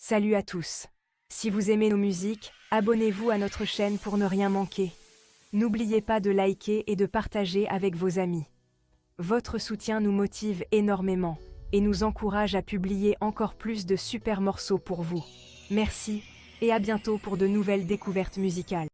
Salut à tous. Si vous aimez nos musiques, abonnez-vous à notre chaîne pour ne rien manquer. N'oubliez pas de liker et de partager avec vos amis. Votre soutien nous motive énormément et nous encourage à publier encore plus de super morceaux pour vous. Merci et à bientôt pour de nouvelles découvertes musicales.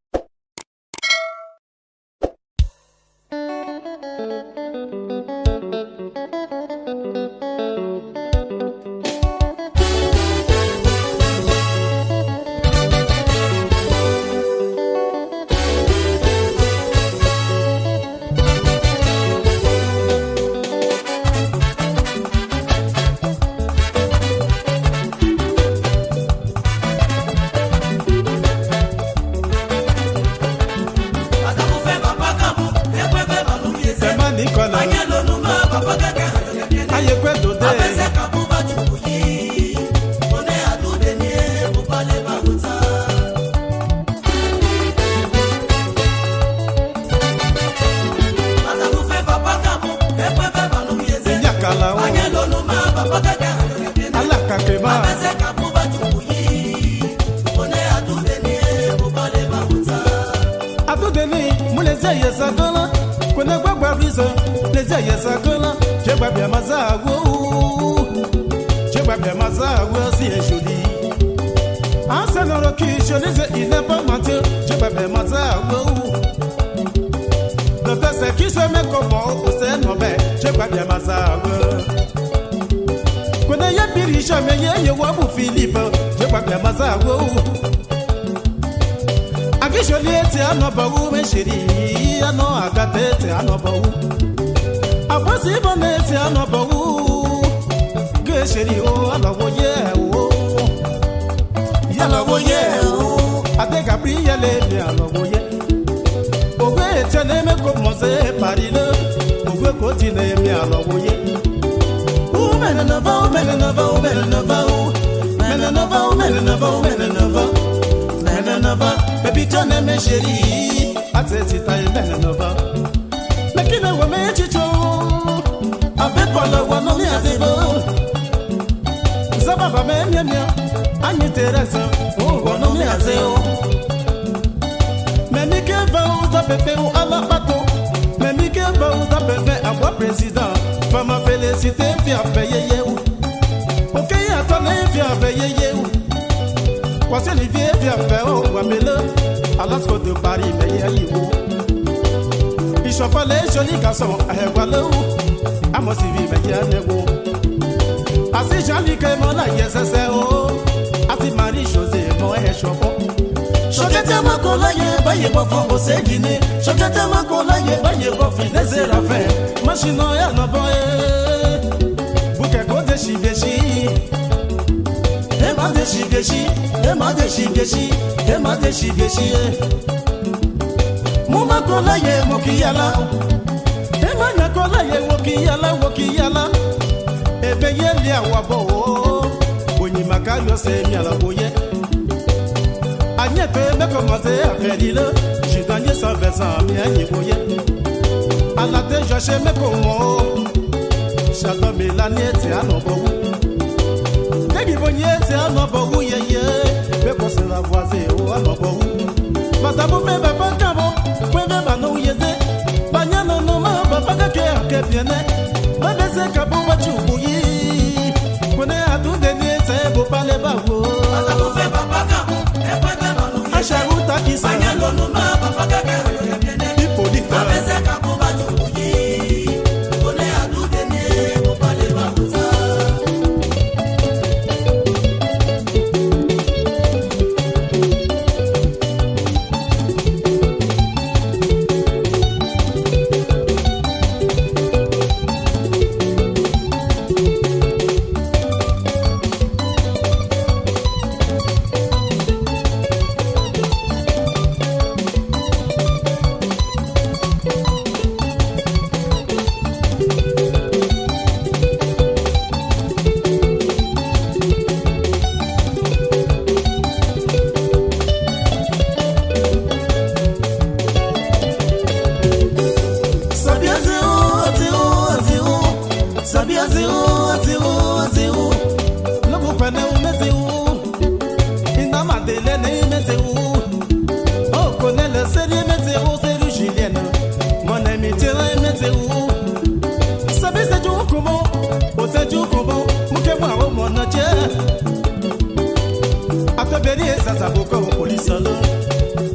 Beni sasa boko polisalo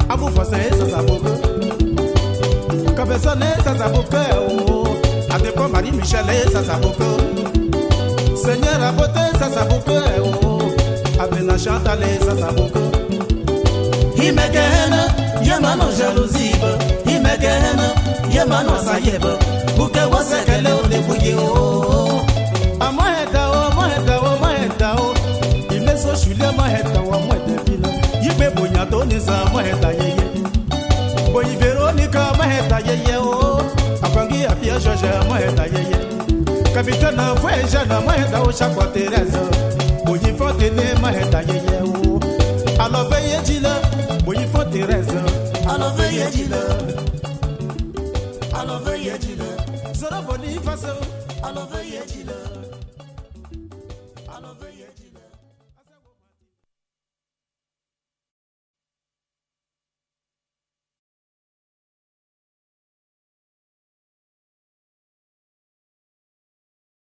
Abu fasa sasa boko Kabesane sasa boko Adepo Marie Michel sasa boko Seigneur Abote sasa boko Abena Chantal sasa boko Himegena Yemano jalousie Himegena Yemano sayeba Buke wasekele onebuye o Amaheta o maheta o maheta o Imeso shule maheta wa mwete vila Yipe bonyato nisa maheta yeye Boyi Veronica maheta yeye o Akwangi apia George maheta yeye Capitaine Voyagena maheta o Chakwa Teresa Boyi Fontene maheta yeye o Alove yejila Boyi Font Teresa Alove yejila Alove yejila Zora Boniface Alove yejila Alove